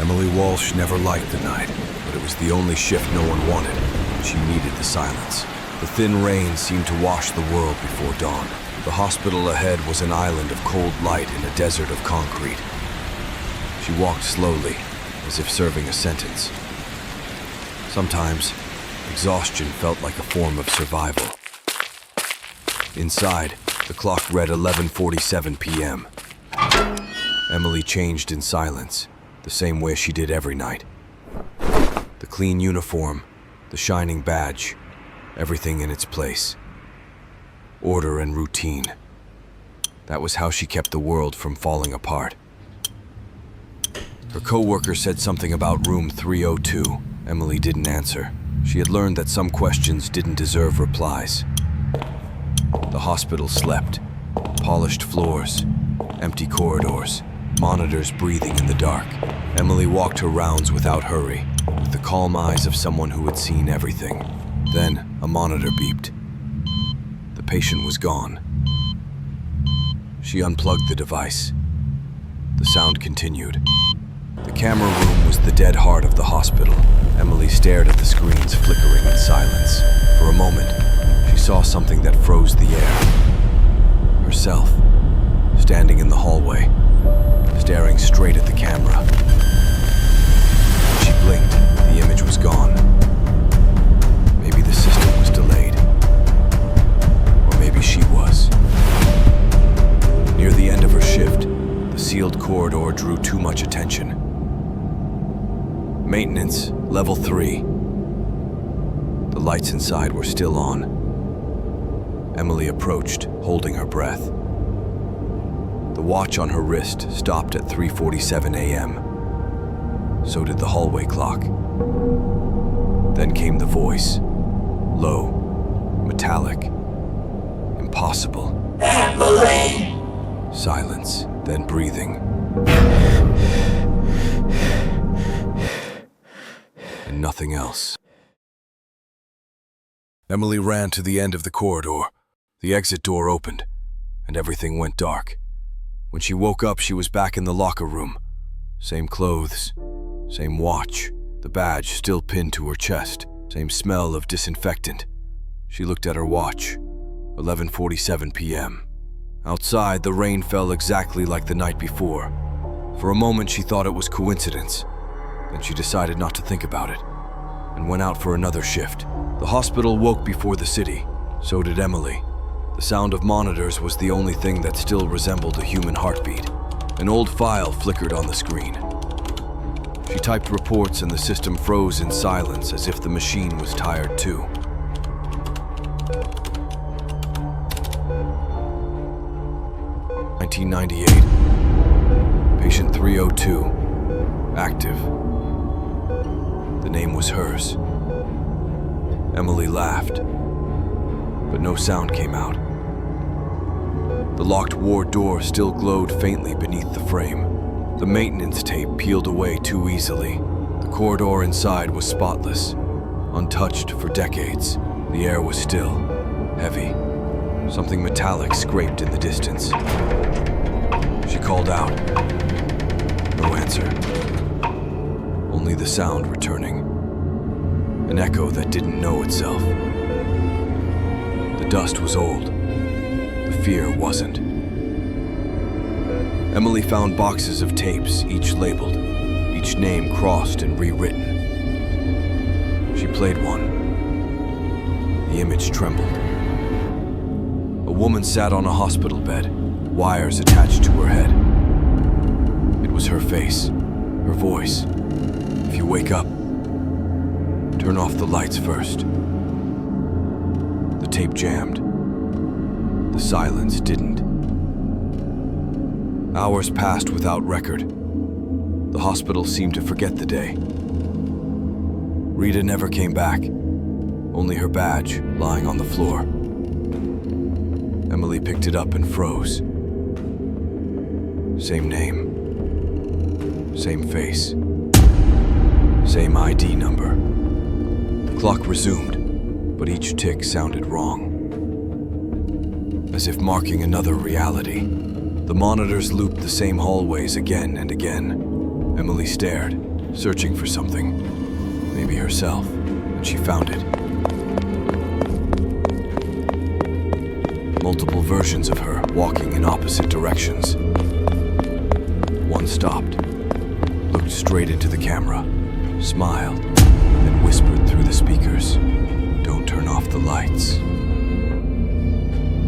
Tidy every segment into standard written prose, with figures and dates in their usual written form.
Emily Walsh never liked the night, but it was the only shift no one wanted. She needed the silence. The thin rain seemed to wash the world before dawn. The hospital ahead was an island of cold light in a desert of concrete. She walked slowly, as if serving a sentence. Sometimes, exhaustion felt like a form of survival. Inside, the clock read 11:47 p.m. Emily changed in silence, the same way she did every night. The clean uniform, the shining badge, everything in its place. Order and routine. That was how she kept the world from falling apart. Her coworker said something about room 302. Emily didn't answer. She had learned that some questions didn't deserve replies. The hospital slept. Polished floors, empty corridors, monitors breathing in the dark. Emily walked her rounds without hurry, with the calm eyes of someone who had seen everything. Then, a monitor beeped. The patient was gone. She unplugged the device. The sound continued. The camera room was the dead heart of the hospital. Emily stared at the screens flickering in silence. For a moment, she saw something that froze the air. Herself, standing in the hallway, staring straight at the camera. When she blinked, the image was gone. Maybe the system was delayed. Or maybe she was. Near the end of her shift, the sealed corridor drew too much attention. Maintenance, level 3. The lights inside were still on. Emily approached, holding her breath. The watch on her wrist stopped at 3:47 a.m. So did the hallway clock. Then came the voice. Low, metallic, impossible. Emily! Silence, then breathing. And nothing else. Emily ran to the end of the corridor. The exit door opened, and everything went dark. When she woke up, she was back in the locker room. Same clothes, same watch, the badge still pinned to her chest, same smell of disinfectant. She looked at her watch, 11:47 p.m. Outside, the rain fell exactly like the night before. For a moment, she thought it was coincidence. Then she decided not to think about it, and went out for another shift. The hospital woke before the city. So did Emily. The sound of monitors was the only thing that still resembled a human heartbeat. An old file flickered on the screen. She typed reports and the system froze in silence as if the machine was tired too. "1998. Patient 302. Active." The name was hers. Emily laughed, but no sound came out. The locked ward door still glowed faintly beneath the frame. The maintenance tape peeled away too easily. The corridor inside was spotless, untouched for decades. The air was still, heavy. Something metallic scraped in the distance. She called out. No answer. Only the sound returning. An echo that didn't know itself. The dust was old. The fear wasn't. Emily found boxes of tapes, each labeled, each name crossed and rewritten. She played one. The image trembled. A woman sat on a hospital bed, wires attached to her head. It was her face, her voice. "If you wake up, turn off the lights first." The tape jammed. The silence didn't. Hours passed without record. The hospital seemed to forget the day. Rita never came back, only her badge lying on the floor. Emily picked it up and froze. Same name, same face, same ID number. The clock resumed, but each tick sounded wrong. As if marking another reality. The monitors looped the same hallways again and again. Emily stared, searching for something, maybe herself, and she found it. Multiple versions of her walking in opposite directions. One stopped, looked straight into the camera, smiled, then whispered through the speakers, "Don't turn off the lights."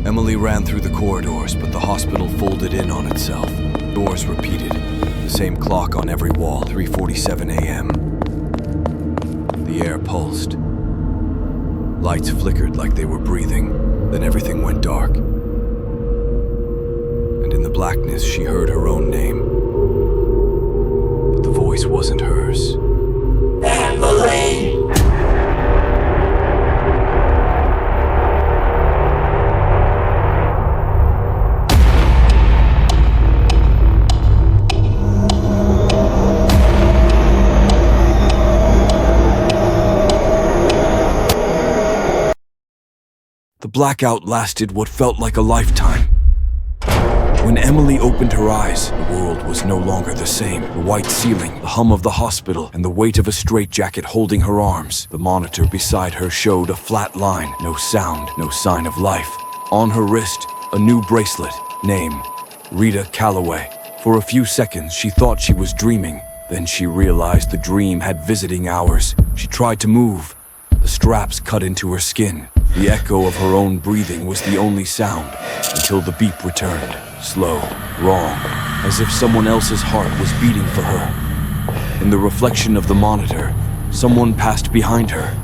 Emily ran through the corridors, but the hospital folded in on itself. Doors repeated, the same clock on every wall, 3:47 a.m. The air pulsed. Lights flickered like they were breathing, then everything went dark. And in the blackness, she heard her own name. But the voice wasn't hers. Emily. The blackout lasted what felt like a lifetime. When Emily opened her eyes, the world was no longer the same. The white ceiling, the hum of the hospital, and the weight of a straitjacket holding her arms. The monitor beside her showed a flat line, no sound, no sign of life. On her wrist, a new bracelet, name, Rita Calloway. For a few seconds, she thought she was dreaming. Then she realized the dream had visiting hours. She tried to move. The straps cut into her skin. The echo of her own breathing was the only sound, until the beep returned, slow, wrong, as if someone else's heart was beating for her. In the reflection of the monitor, someone passed behind her.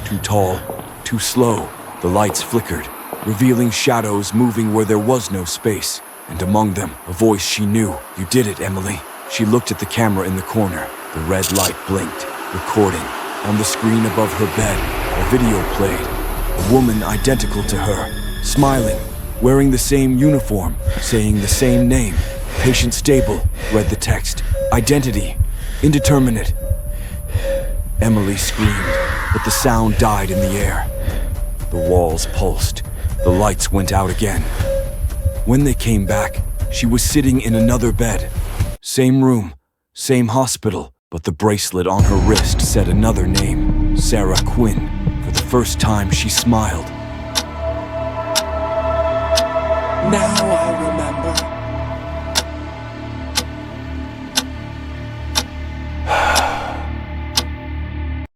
Too tall, too slow. The lights flickered, revealing shadows moving where there was no space. And among them, a voice she knew. "You did it, Emily." She looked at the camera in the corner. The red light blinked, recording. On the screen above her bed, a video played. A woman identical to her, smiling, wearing the same uniform, saying the same name. "Patient stable," read the text. "Identity, indeterminate." Emily screamed, but the sound died in the air. The walls pulsed. The lights went out again. When they came back, she was sitting in another bed. Same room, same hospital, but the bracelet on her wrist said another name, Sarah Quinn. For the first time, she smiled. Now I remember.